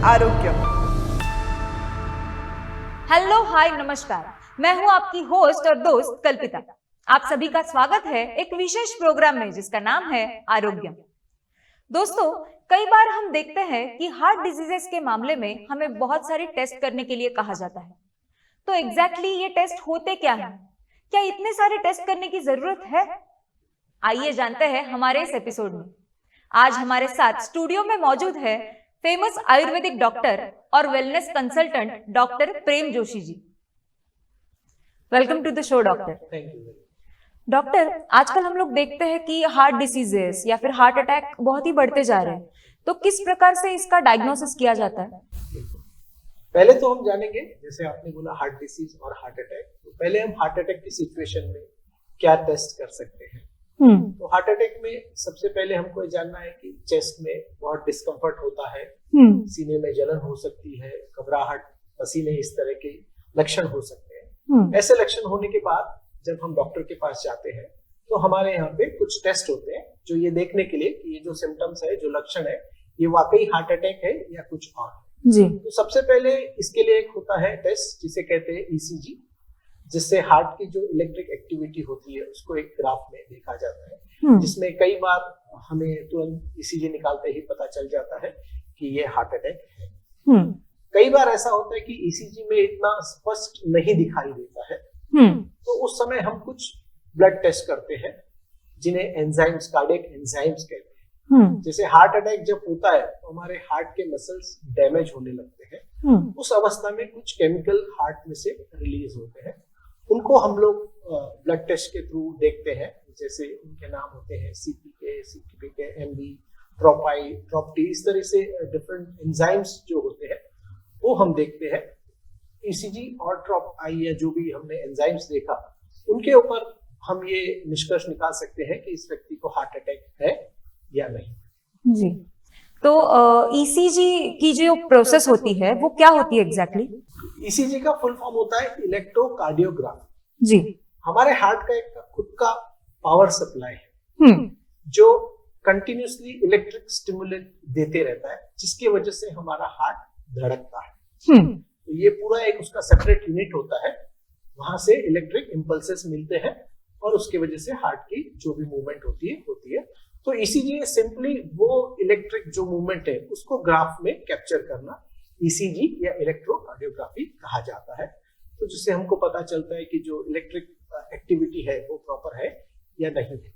आरोग्य। हेलो, हाय, नमस्कार। मैं हूं आपकी होस्ट और दोस्त कल्पिता। आप सभी का स्वागत है एक विशेष प्रोग्राम में जिसका नाम है आरोग्य। दोस्तों, कई बार हम देखते हैं कि हार्ट डिजीजेस के मामले में हमें बहुत सारे टेस्ट करने के लिए कहा जाता है। तो एग्जैक्टली ये टेस्ट होते क्या हैं? क्या इतने सारे टेस्ट करने की जरूरत है? आइए जानते हैं हमारे इस एपिसोड में। आज हमारे साथ स्टूडियो में मौजूद है फेमस आयुर्वेदिक डॉक्टर और wellness consultant doctor Prem Joshi ji. Welcome to the show doctor. Thank you. Doctor, आजकल हम लोग देखते हैं कि हार्ट डिसीजेस या फिर हार्ट अटैक बहुत ही बढ़ते जा रहे हैं, तो किस प्रकार से इसका डायग्नोसिस किया जाता है? पहले तो हम जानेंगे, जैसे आपने बोला हार्ट डिसीज और हार्ट अटैक, तो पहले हम हार्ट अटैक की सिचुएशन में क्या टेस्ट कर सकते हैं। तो हार्ट अटैक में सबसे पहले हमको जानना है कि चेस्ट में बहुत डिस्कम्फर्ट होता है, सीने में जलन हो सकती है, घबराहट, पसीने, इस तरह के लक्षण हो सकते हैं। ऐसे लक्षण होने के बाद जब हम डॉक्टर के पास जाते हैं तो हमारे यहाँ पे कुछ टेस्ट होते हैं जो ये देखने के लिए कि ये जो सिम्टम्स है, जो लक्षण है, ये वाकई हार्ट अटैक है या कुछ और जी। तो सबसे पहले इसके लिए एक होता है टेस्ट जिसे कहते हैं ईसीजी, जिससे हार्ट की जो इलेक्ट्रिक एक्टिविटी होती है उसको एक ग्राफ में देखा जाता है, जिसमें कई बार हमें तुरंत ईसीजी निकालते ही पता चल जाता है कि ये हार्ट अटैक है। कई बार ऐसा होता है कि ईसीजी में इतना स्पष्ट नहीं दिखाई देता है, तो उस समय हम कुछ ब्लड टेस्ट करते हैं जिन्हें एंजाइम्स, कार्डियक एंजाइम्स कहते हैं। जैसे हार्ट अटैक जब होता है तो हमारे हार्ट के मसल्स डैमेज होने लगते हैं, उस अवस्था में कुछ केमिकल हार्ट में से रिलीज होते हैं, उनको हम लोग ब्लड टेस्ट के थ्रू देखते हैं। जैसे उनके नाम होते हैं सीपीके, एमबी, ट्रोपाई, ट्रोपटी, इस तरह से डिफरेंट एंजाइम्स जो होते हैं वो हम देखते हैं। ईसीजी और ट्रोपाई या जो भी हमने एंजाइम्स देखा, उनके ऊपर हम ये निष्कर्ष निकाल सकते हैं कि इस व्यक्ति को हार्ट अटैक है या नहीं। जी, तो ईसीजी की जो प्रोसेस होती है वो क्या होती है एग्जैक्टली? ईसीजी का फुल फॉर्म होता है इलेक्ट्रोकार्डियोग्राम। जी। हमारे हार्ट का एक खुद का पावर सप्लाई है जो कंटिन्यूसली इलेक्ट्रिक स्टिमुलेट देते रहता है, जिसकी वजह से हमारा हार्ट धड़कता है। तो ये पूरा एक उसका सेपरेट यूनिट होता है, वहां से इलेक्ट्रिक इंपल्सेस मिलते हैं और उसके वजह से हार्ट की जो भी मूवमेंट होती है। तो ईसीजी सिंपली वो इलेक्ट्रिक जो मूवमेंट है उसको ग्राफ में कैप्चर करना ईसीजी या इलेक्ट्रोकार्डियोग्राफी कहा जाता है। तो जिससे हमको पता चलता है कि जो इलेक्ट्रिक एक्टिविटी है वो प्रॉपर है या नहीं है।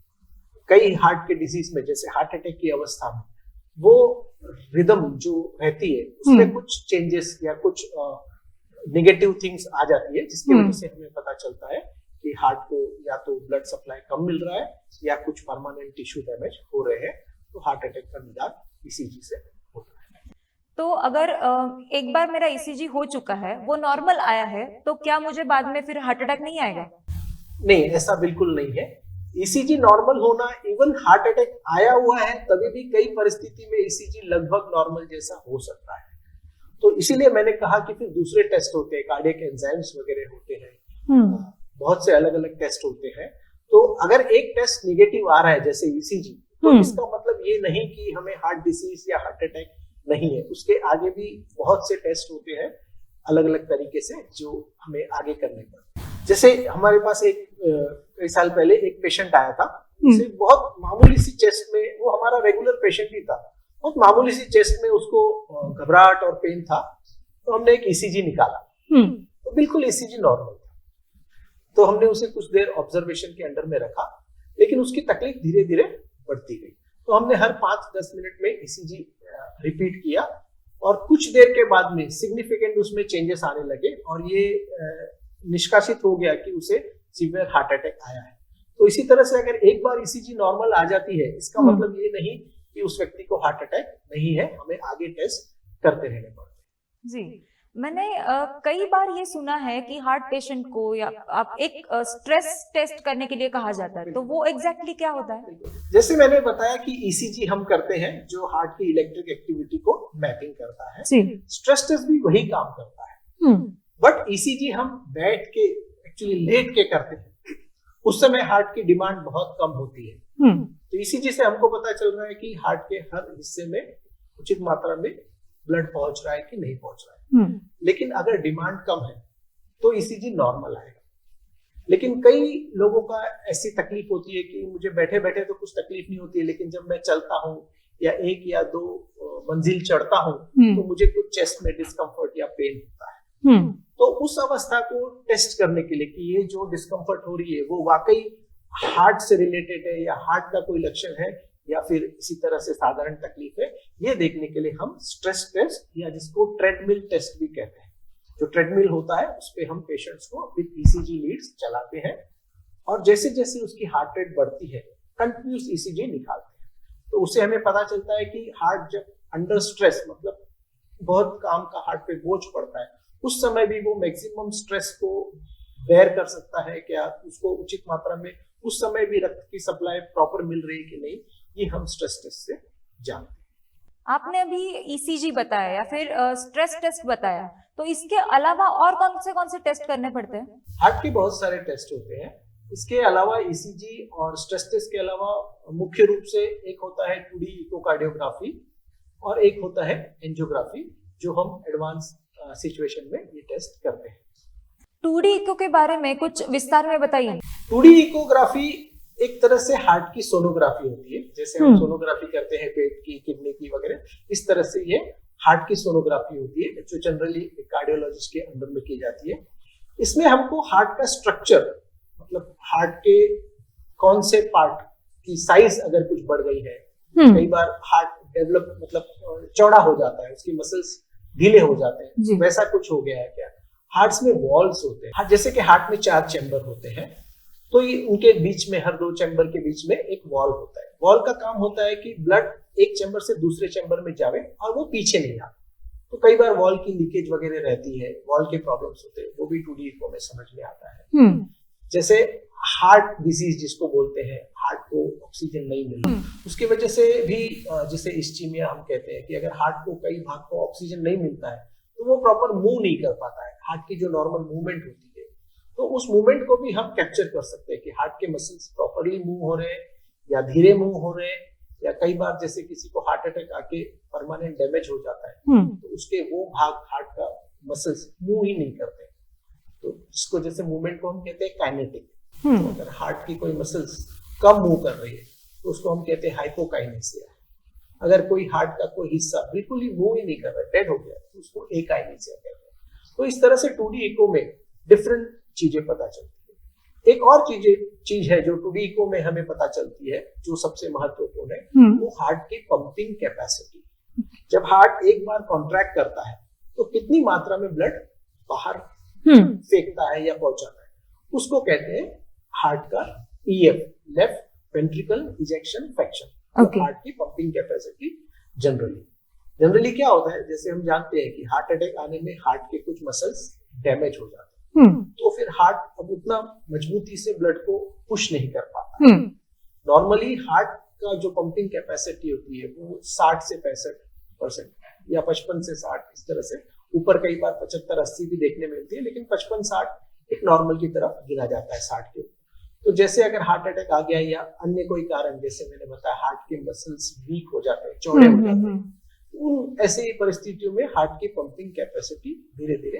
कई हार्ट के डिजीज में, जैसे हार्ट अटैक की अवस्था में, वो रिदम जो रहती है उसमें कुछ चेंजेस या कुछ नेगेटिव थिंग्स आ जाती है, जिसकी वजह से हमें पता चलता है कि हार्ट को या तो ब्लड सप्लाई कम मिल रहा है या कुछ परमानेंट टिश्यू डैमेज हो रहे हैं। तो हार्ट अटैक का निदान ईसीजी से होता है। तो अगर एक बार मेरा ईसीजी हो चुका है, वो नॉर्मल आया है, तो क्या मुझे बाद में फिर हार्ट अटैक नहीं आएगा? नहीं, ऐसा बिल्कुल नहीं है। ईसीजी नॉर्मल होना, इवन हार्ट अटैक आया हुआ है तभी भी कई परिस्थिति में ईसीजी लगभग नॉर्मल जैसा हो सकता है। तो इसीलिए मैंने कहा कि फिर दूसरे टेस्ट होते हैं, कार्डियक एंजाइम्स वगैरह होते हैं, बहुत से अलग अलग टेस्ट होते हैं। तो अगर एक टेस्ट निगेटिव आ रहा है जैसे ईसीजी, तो इसका मतलब ये नहीं कि हमें हार्ट डिसीज या हार्ट अटैक नहीं है। उसके आगे भी बहुत से टेस्ट होते हैं अलग अलग तरीके से जो हमें आगे करने पड़ते हैं। जैसे हमारे पास कई साल पहले एक पेशेंट आया था, बहुत मामूली सी चेस्ट में, वो हमारा रेगुलर पेशेंट ही था, बहुत मामूली सी चेस्ट में उसको घबराहट और पेन था। तो हमने एक ईसीजी निकाला, तो बिल्कुल ईसीजी नॉर्मल था। तो हमने उसे कुछ देर ऑब्जर्वेशन के अंडर में रखा, लेकिन उसकी तकलीफ धीरे धीरे बढ़ती गई। तो हमने हर 5-10 मिनट में ईसीजी रिपीट किया और कुछ देर के बाद में सिग्निफिकेंट उसमें चेंजेस आने लगे और ये निष्कासित हो गया कि उसे सीवियर हार्ट अटैक आया है। तो इसी तरह से अगर एक बार ईसीजी नॉर्मल आ जाती है, इसका मतलब ये नहीं कि उस व्यक्ति को हार्ट अटैक नहीं है, हमें आगे टेस्ट करते रहने पड़ते हैं। जी, मैंने कई बार ये सुना है कि हार्ट पेशेंट को या आप एक स्ट्रेस टेस्ट करने के लिए कहा जाता है, तो वो एग्जैक्टली क्या होता है? जैसे मैंने बताया कि ईसीजी हम करते हैं जो हार्ट की इलेक्ट्रिक एक्टिविटी को मैपिंग करता है। स्ट्रेस टेस्ट भी वही काम करता है, बट ईसीजी हम बैठ के, एक्चुअली लेट के करते हैं। उस समय हार्ट की डिमांड बहुत कम होती है। तो ईसीजी से हमको पता चल रहा है कि हार्ट के हर हिस्से में उचित मात्रा में ब्लड पहुंच रहा है कि नहीं पहुंच रहा है। लेकिन अगर डिमांड कम है तो ईसीजी नॉर्मल आएगा। लेकिन कई लोगों का ऐसी तकलीफ होती है कि मुझे बैठे बैठे तो कुछ तकलीफ नहीं होती है, लेकिन जब मैं चलता हूँ या 1 या 2 मंजिल चढ़ता हूँ तो मुझे कुछ चेस्ट में डिस्कम्फर्ट या पेन होता है। तो उस अवस्था को टेस्ट करने के लिए कि ये जो डिस्कम्फर्ट हो रही है वो वाकई हार्ट से रिलेटेड है या हार्ट का कोई लक्षण है या फिर इसी तरह से साधारण तकलीफ है, ये देखने के लिए हम स्ट्रेस टेस्ट या जिसको ट्रेडमिल टेस्ट भी कहते हैं, जो ट्रेडमिल होता है उस पे हम पेशेंट्स को विद ईसीजी लीड्स चलाते हैं और जैसे जैसे उसकी हार्ट रेट बढ़ती है कंटिन्यूस ईसीजी निकालते हैं। तो उससे हमें पता चलता है कि हार्ट जब अंडर स्ट्रेस मतलब बहुत काम का हार्ट पे बोझ पड़ता है उस समय भी वो मैक्सिमम स्ट्रेस को बेयर कर सकता है क्या, उसको उचित मात्रा में उस समय भी रक्त की सप्लाई प्रॉपर मिल रही है कि नहीं, ये हम स्ट्रेस टेस्ट से जानते हैं। आपने अभी ईसीजी बताया या फिर स्ट्रेस टेस्ट बताया, तो इसके अलावा और कौन से टेस्ट करने पड़ते हैं? हार्ट के बहुत सारे टेस्ट होते हैं। इसके अलावा ईसीजी और स्ट्रेस टेस्ट के अलावा मुख्य रूप से एक होता है 2D इकोकार्डियोग्राफी और एक होता है एंजियोग्राफी, जो हम एडवांस सिचुएशन में ये टेस्ट करते हैं। 2D इको के बारे में कुछ विस्तार में बताइए। 2D इकोग्राफी एक तरह से हार्ट की सोनोग्राफी होती है, जैसे हम सोनोग्राफी करते हैं पेट की, किडनी की वगैरह, इस तरह से ये हार्ट की सोनोग्राफी होती है जो जनरली कार्डियोलॉजिस्ट के अंडर में की जाती है। इसमें हमको हार्ट का स्ट्रक्चर मतलब हार्ट के कौन से पार्ट की साइज अगर कुछ बढ़ गई है, कई बार हार्ट डेवलप मतलब चौड़ा हो जाता है, उसकी मसल्स ढीले हो जाते हैं, वैसा कुछ हो गया है क्या। हार्ट्स में वॉल्स होते हैं, जैसे कि हार्ट में 4 चैम्बर होते हैं, तो ये उनके बीच में हर 2 चैम्बर के बीच में एक वॉल होता है। वॉल का काम होता है कि ब्लड एक चैम्बर से दूसरे चैम्बर में जावे और वो पीछे नहीं आए। तो कई बार वॉल की लीकेज वगैरह रहती है, वॉल के प्रॉब्लम्स होते हैं, वो भी 2D इको में समझ में आता है। जैसे हार्ट डिजीज जिसको बोलते हैं, हार्ट को ऑक्सीजन नहीं मिलना, उसकी वजह से भी जैसे इस्चीमिया हम कहते हैं कि अगर हार्ट को कई भाग को ऑक्सीजन नहीं मिलता है तो वो प्रॉपर मूव नहीं कर पाता है, हार्ट की जो नॉर्मल मूवमेंट होती है, तो उस मूवमेंट को भी हम कैप्चर कर सकते हैं कि हार्ट के मसल्स प्रॉपरली मूव हो रहे हैं या धीरे मूव हो रहे हैं, या कई बार जैसे किसी को हार्ट अटैक आके परमानेंट डैमेज हो जाता है तो उसके वो भाग हार्ट का मसल्स मूव ही नहीं करते, तो इसको जैसे मूवमेंट को हम कहते हैं काइनेटिक। तो अगर हार्ट की कोई मसल्स कम मूव कर रही है तो उसको हम कहते हैं हाइपोकाइनेसिया। अगर कोई हार्ट का कोई हिस्सा बिल्कुल ही मूव ही नहीं कर रहा है, डेड हो गया, तो उसको एकाइनेसिया कहते हैं। तो इस तरह से 2D इको में डिफरेंट चीजें पता चलती है। एक और चीज है जो 2D इको में हमें पता चलती है, जो सबसे महत्वपूर्ण है, वो हार्ट की पंपिंग कैपेसिटी। जब हार्ट एक बार कॉन्ट्रैक्ट करता है तो कितनी मात्रा में ब्लड बाहर फेंकता है या पहुंचाता है, उसको कहते हैं हार्ट का EF, left ventricle ejection fraction. Heart की पंपिंग कैपेसिटी जनरली क्या होता है, जैसे हम जानते हैं कि हार्ट अटैक आने में हार्ट के कुछ मसल्स डैमेज हो जाते हैं, तो फिर हार्ट अब उतना मजबूती से ब्लड को पुश नहीं कर पाता। नॉर्मली हार्ट का जो पंपिंग कैपेसिटी होती है वो 60 से 65% या 55 से 60, इस तरह से, ऊपर कई बार 75-80 भी देखने में मिलती है, लेकिन 55-60 एक नॉर्मल की तरफ गिना जाता है 60 के ऊपर। तो जैसे अगर हार्ट अटैक आ गया या अन्य कोई कारण, जैसे मैंने बताया हार्ट के मसल्स वीक हो जाते हैं, चौड़े हो जाते हैं, उन ऐसी परिस्थितियों में हार्ट की पंपिंग कैपेसिटी धीरे धीरे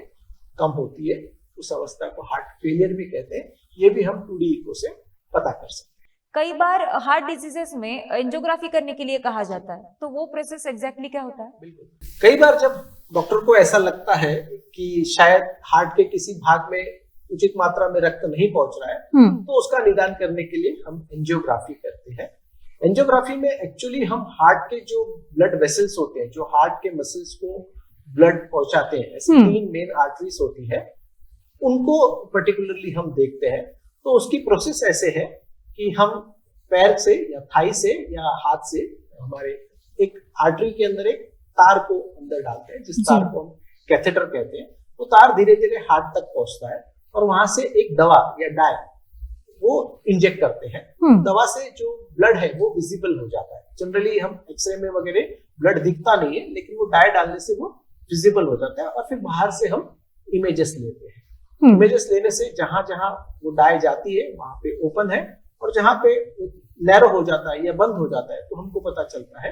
कम होती है। उस अवस्था को हार्ट फेलियर भी कहते हैं। ये भी हम 2D इको से पता कर सकते हैं। कई बार हार्ट डिजीजेस में एंजियोग्राफी करने के लिए कहा जाता है, तो वो प्रोसेस एग्जैक्टली क्या होता है? बिल्कुल, कई बार जब डॉक्टर को ऐसा लगता है कि शायद हार्ट के किसी भाग में उचित मात्रा में रक्त नहीं पहुंच रहा है, तो उसका निदान करने के लिए हम एंजियोग्राफी करते हैं। एंजियोग्राफी में एक्चुअली हम हार्ट के जो ब्लड वेसल्स होते हैं, जो हार्ट के मसल्स को ब्लड पहुंचाते हैं, ऐसी 3 मेन आर्टरीज होती है, उनको पर्टिकुलरली हम देखते हैं। तो उसकी प्रोसेस ऐसे है कि हम पैर से या थाई से या हाथ से हमारे एक आर्टरी के अंदर एक तार को अंदर डालते हैं, जिस तार को हम कैथेटर कहते हैं। वो तार धीरे धीरे हार्ट तक पहुंचता है और वहां से एक दवा या डाई वो इंजेक्ट करते हैं। दवा से जो ब्लड है वो विजिबल हो जाता है। जनरली हम एक्सरे में वगैरह ब्लड दिखता नहीं है, लेकिन वो डाई डालने से वो विजिबल हो जाता है और फिर बाहर से हम इमेजेस लेते हैं। इमेजेस लेने से जहां जहां वो डाई जाती है वहां पे ओपन है, और जहां पे नैरो हो जाता है या बंद हो जाता है तो हमको पता चलता है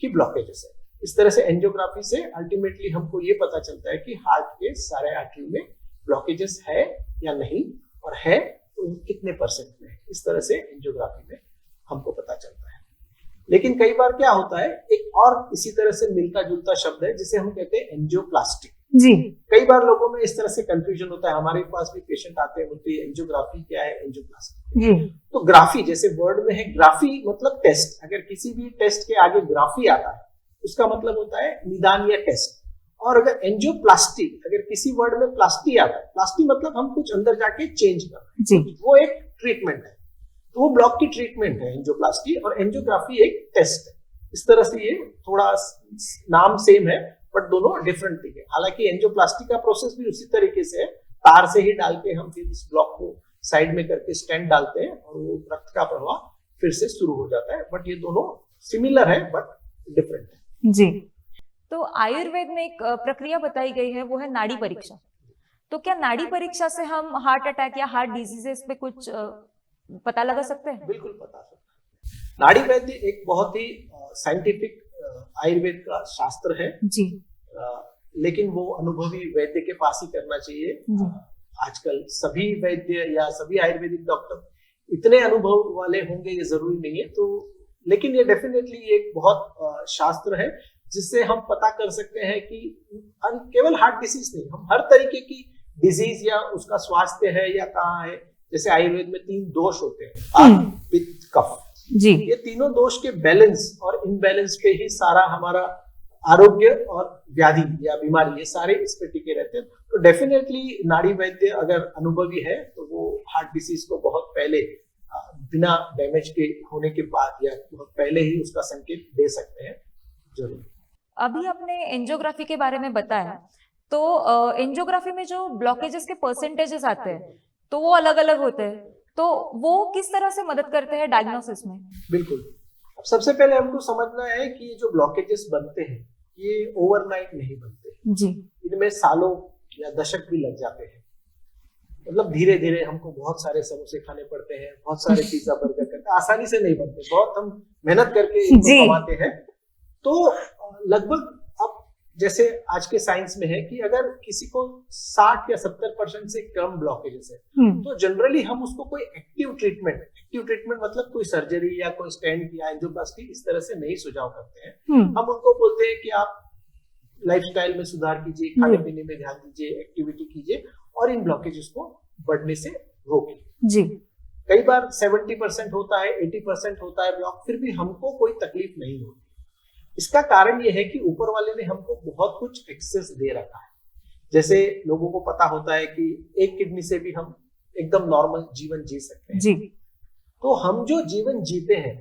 कि ब्लॉकेजेस है। इस तरह से एंजियोग्राफी से अल्टीमेटली हमको ये पता चलता है कि हार्ट के सारे आर्टरी में ब्लॉकेजेस है या नहीं, और है तो कितने परसेंट में। इस तरह से एंजियोग्राफी में हमको पता चलता है। लेकिन कई बार क्या होता है, एक और इसी तरह से मिलता जुलता शब्द है जिसे हम कहते हैं एंजियोप्लास्टी। जी। कई बार लोगों में इस तरह से कंफ्यूजन होता है, हमारे पास भी पेशेंट आते हैं, बोलते हैं एंजियोग्राफी क्या है, एंजियोप्लास्टी। जी। तो ग्राफी, जैसे वर्ड में है ग्राफी मतलब टेस्ट, अगर किसी भी टेस्ट के आगे ग्राफी आता है उसका मतलब होता है निदान या टेस्ट। और अगर एंजियोप्लास्टी, अगर किसी वर्ड में प्लास्टी आता है, प्लास्टी मतलब हम कुछ अंदर जाके चेंज कर रहे हैं, वो एक ट्रीटमेंट है, तो वो ब्लॉक की ट्रीटमेंट है एंजियोप्लास्टी, और एंजियोग्राफी एक टेस्ट है। इस तरह से ये थोड़ा नाम सेम है बट दोनों डिफरेंट थिंग है। हालांकि एंजियोप्लास्टी का प्रोसेस भी उसी तरीके से है, तार से ही डाल के हम फिर इस ब्लॉक को साइड में करके स्टेंट डालते हैं और वो रक्त का प्रवाह फिर से शुरू हो जाता है। बट ये दोनों सिमिलर है बट डिफरेंट है। जी। तो आयुर्वेद में एक प्रक्रिया बताई गई है, वो है नाड़ी परीक्षा। तो क्या नाड़ी परीक्षा से हम हार्ट अटैक या हार्ट डिजीजेस पे कुछ पता लगा सकते हैं? बिल्कुल पता सकते हैं। नाड़ी वैद्य एक बहुत ही साइंटिफिक आयुर्वेद का शास्त्र है जी। लेकिन वो अनुभवी वैद्य के पास ही करना चाहिए। आजकल सभी वैद्य या सभी आयुर्वेदिक डॉक्टर इतने अनुभव वाले होंगे ये जरूरी नहीं है, तो लेकिन ये डेफिनेटली एक बहुत शास्त्र है जिससे हम पता कर सकते हैं कि केवल हार्ट डिसीज नहीं, हम हर तरीके की डिजीज या उसका स्वास्थ्य है या कहाँ है। जैसे आयुर्वेद में 3 दोष होते हैं, वात, पित्त, कफ। जी। ये तीनों दोष के बैलेंस और इनबैलेंस पे ही सारा हमारा आरोग्य और व्याधि या बीमारी, ये सारे इस पे टिके रहते हैं। तो डेफिनेटली नाड़ी वैद्य अगर अनुभवी है तो वो हार्ट डिसीज को बहुत पहले बिना डैमेज के होने के बाद या बहुत पहले ही उसका संकेत दे सकते हैं। जरूर। अभी आपने एंजियोग्राफी के बारे में बताया, तो एंजियोग्राफी में जो ब्लॉकेजेस के परसेंटेजेस आते हैं तो वो अलग अलग होते हैं, तो वो किस तरह से मदद करते हैं डायग्नोसिस में? बिल्कुल। अब सबसे पहले हमको समझना है कि जो ब्लॉकेजेस बनते हैं ये ओवरनाइट नहीं बनते जी। इनमें सालों या दशक भी लग जाते हैं। मतलब धीरे धीरे हमको बहुत सारे समोसे खाने पड़ते हैं, बहुत सारे पिज्जा बर्गर करते, आसानी से नहीं बनते, बहुत हम मेहनत करके इनको कमाते हैं। तो लगभग अब जैसे आज के साइंस में है कि अगर किसी को 60 या 70% से कम ब्लॉकेजेस है तो जनरली हम उसको कोई एक्टिव ट्रीटमेंट मतलब कोई सर्जरी या कोई स्टेंट या एंजियोप्लास्टी इस तरह से नहीं सुझाव करते हैं। हम उनको बोलते हैं कि आप लाइफस्टाइल में सुधार कीजिए, खाने पीने में ध्यान दीजिए, एक्टिविटी कीजिए और इन ब्लॉकेजेस को बढ़ने से रोकिए जी। कई बार 70% होता है, 80% होता है ब्लॉक, फिर भी हमको कोई तकलीफ नहीं होती। इसका कारण यह है कि ऊपर वाले ने हमको बहुत कुछ एक्सेस दे रखा है। जैसे लोगों को पता होता है कि एक किडनी से भी हम एकदम नॉर्मल जीवन जी सकते हैं जी। तो हम जो जीवन जीते हैं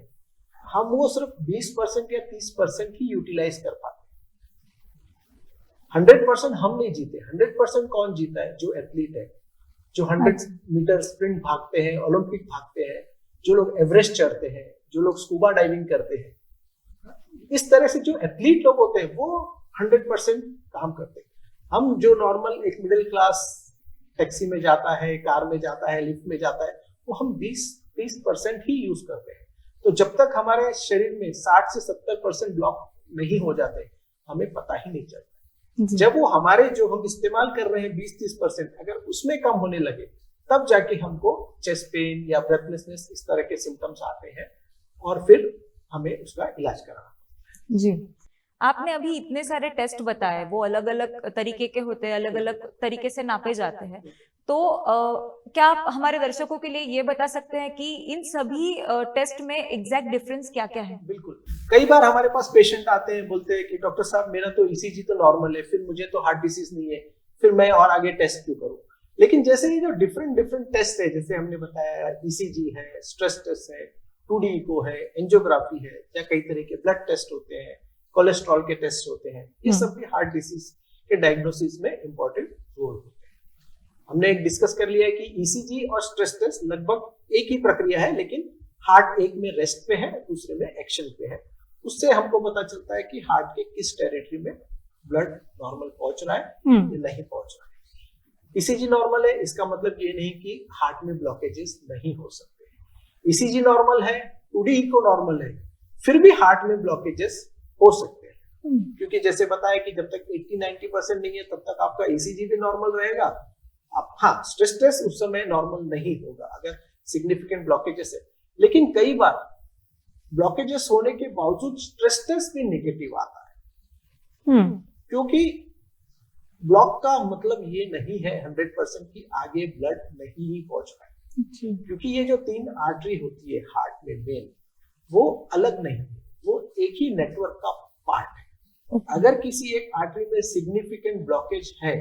हम वो सिर्फ 20% या 30% ही यूटिलाइज कर पाते हैं। 100% हम नहीं जीते। 100% कौन जीता है? जो एथलीट है, जो 100 मीटर स्प्रिंट भागते हैं, ओलंपिक भागते हैं, जो लोग एवरेस्ट चढ़ते हैं, जो लोग स्कूबा डाइविंग करते हैं। इस तरह से जो एथलीट लोग होते हैं वो 100% काम करते हैं। हम जो नॉर्मल एक मिडिल क्लास टैक्सी में जाता है, कार में जाता है, लिफ्ट में जाता है, वो हम 20-30% ही यूज करते हैं। तो जब तक हमारे शरीर में 60 से 70% ब्लॉक नहीं हो जाते हमें पता ही नहीं चलता। जब वो हमारे जो हम इस्तेमाल कर रहे हैं 20-30% अगर उसमें कम होने लगे तब जाके हमको चेस्ट पेन या ब्रेथलेसनेस इस तरह के सिम्टम्स आते हैं और फिर हमें उसका इलाज कराना जी। आपने अभी इतने सारे टेस्ट बताए, वो अलग अलग तरीके के होते हैं, अलग अलग तरीके से नापे जाते हैं। तो क्या आप हमारे दर्शकों के लिए ये बता सकते हैं कि इन सभी टेस्ट में एग्जैक्ट डिफरेंस क्या क्या है? बिल्कुल। कई बार हमारे पास पेशेंट आते हैं, बोलते हैं कि डॉक्टर साहब मेरा तो ईसीजी तो नॉर्मल है, फिर मुझे तो हार्ट डिसीज नहीं है, फिर मैं और आगे टेस्ट क्यों करूं? लेकिन जैसे ये जो डिफरेंट टेस्ट है, जैसे हमने बताया ईसीजी है, स्ट्रेस टेस्ट है, 2D इको है, एंजियोग्राफी है, या कई तरह के ब्लड टेस्ट होते हैं, कोलेस्ट्रॉल के टेस्ट होते हैं, ये सब भी हार्ट डिसीज के डायग्नोसिस में इंपॉर्टेंट रोल होते हैं। हमने एक डिस्कस कर लिया है कि ईसीजी और स्ट्रेस टेस्ट लगभग एक ही प्रक्रिया है, लेकिन हार्ट एक में रेस्ट पे है, दूसरे में एक्शन पे है। उससे हमको पता चलता है कि हार्ट के किस टेरिटरी में ब्लड नॉर्मल पहुंच रहा है या नहीं पहुंच रहा है। ईसीजी नॉर्मल है इसका मतलब ये नहीं कि हार्ट में ब्लॉकेजेस नहीं हो सकते। ईसीजी नॉर्मल है, 2D इको नॉर्मल है, फिर भी हार्ट में ब्लॉकेजेस हो सकते हैं। क्योंकि जैसे बताया कि जब तक 80-90% नहीं है तब तक आपका ईसीजी भी नॉर्मल रहेगा। आप हाँ, स्ट्रेस टेस्ट उस समय नॉर्मल नहीं होगा अगर सिग्निफिकेंट ब्लॉकेजेस है। लेकिन कई बार ब्लॉकेजेस होने के बावजूद स्ट्रेस टेस्ट भी नेगेटिव आता है, क्योंकि ब्लॉक का मतलब ये नहीं है 100% कि आगे ब्लड नहीं ही पहुंच रहा है, क्योंकि ये जो 3 आर्टरी होती है हार्ट में मेन, वो अलग नहीं है, वो एक ही नेटवर्क का पार्ट है। अगर किसी एक आर्टरी में सिग्निफिकेंट ब्लॉकेज है,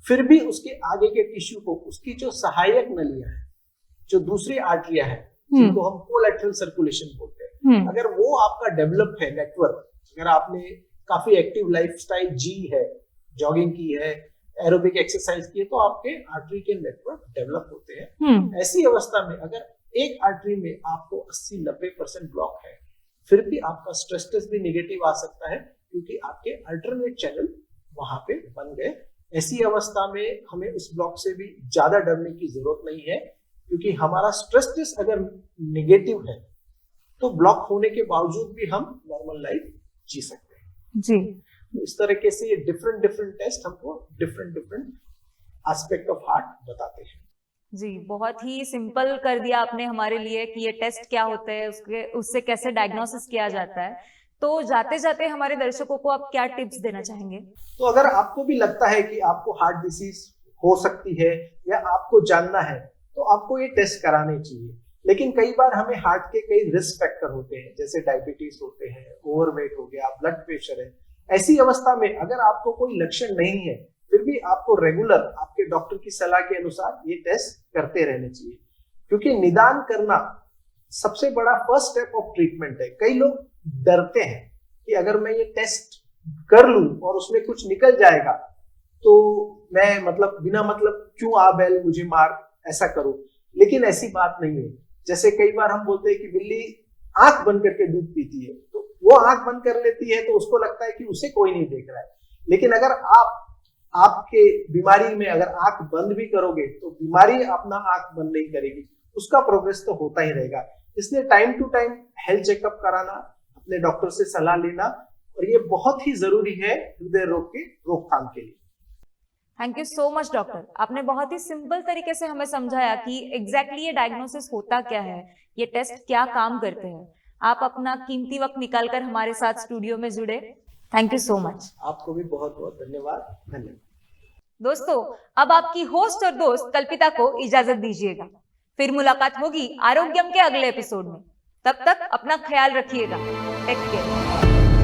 फिर भी उसके आगे के टिश्यू को उसकी जो सहायक नलियां हैं, जो दूसरी आर्टरियां हैं, जिनको हम कोलैटरल सर्कुलेशन बोलते हैं, अगर वो आपका डेवलप है नेटवर्क, अगर आपने काफी एक्टिव लाइफस्टाइल जी है, जॉगिंग की है, एरोबिक एक्सरसाइज की है, तो आपके आर्टरी के नेटवर्क डेवलप होते हैं। ऐसी अवस्था में अगर एक आर्टरी में आपको 80-90% ब्लॉक है, फिर भी आपका स्ट्रेस टेस्ट भी नेगेटिव आ सकता है, क्योंकि आपके अल्टरनेट चैनल वहां पे बन गए। ऐसी अवस्था में हमें उस ब्लॉक से भी ज्यादा डरने की जरूरत नहीं है, क्योंकि हमारा स्ट्रेस टेस्ट अगर नेगेटिव है तो ब्लॉक होने के बावजूद भी हम नॉर्मल लाइफ जी सकते हैं जी। तो इस तरीके से ये डिफरेंट टेस्ट हमको डिफरेंट एस्पेक्ट ऑफ हार्ट बताते हैं। जी, बहुत ही सिंपल कर दिया आपने हमारे लिए कि ये टेस्ट क्या होते हैं, उससे कैसे डायग्नोसिस किया जाता है। तो जाते जाते हमारे दर्शकों को आप क्या टिप्स देना चाहेंगे? तो अगर आपको भी लगता है कि आपको हार्ट डिसीज हो सकती है या आपको जानना है, तो आपको ये टेस्ट कराने चाहिए। लेकिन कई बार हमें हार्ट के कई रिस्क फैक्टर होते हैं, जैसे डायबिटीज होते हैं, ओवरवेट हो गया, ब्लड प्रेशर है। ऐसी अवस्था में अगर आपको कोई लक्षण नहीं है, फिर भी आपको रेगुलर आपके डॉक्टर की सलाह के अनुसार ये टेस्ट करते रहने चाहिए, क्योंकि निदान करना सबसे बड़ा फर्स्ट स्टेप ऑफ ट्रीटमेंट है। कई लोग डरते हैं कि अगर मैं ये टेस्ट कर लूं और उसमें कुछ निकल जाएगा तो मैं मतलब बिना मतलब क्यों आ बैल मुझे मार, ऐसा करूं। लेकिन ऐसी बात नहीं है। जैसे कई बार हम बोलते हैं कि बिल्ली आंख बंद करके दूध पीती है, तो वो आंख बंद कर लेती है तो उसको लगता है कि उसे कोई नहीं देख रहा है। लेकिन अगर आपके बीमारी में अगर आंख बंद भी करोगे तो बीमारी अपना आंख बंद नहीं करेगी, उसका प्रोग्रेस तो होता ही रहेगा। इसलिए time to time health checkup कराना, अपने डॉक्टर से सलाह लेना, और ये बहुत ही जरूरी है हृदय रोग के रोकथाम के लिए। Thank you so much doctor. आपने बहुत ही सिंपल तरीके से हमें समझाया कि एग्जैक्टली ये डायग्नोसिस होता क्या है, ये टेस्ट क्या काम करते हैं। आप अपना कीमती वक्त निकालकर हमारे साथ स्टूडियो में जुड़े, थैंक यू सो मच। आपको भी बहुत बहुत धन्यवाद। दोस्तों, अब आपकी होस्ट और दोस्त कल्पिता को इजाजत दीजिएगा। फिर मुलाकात होगी आरोग्यम के अगले एपिसोड में। तब तक अपना ख्याल रखिएगा। Take care.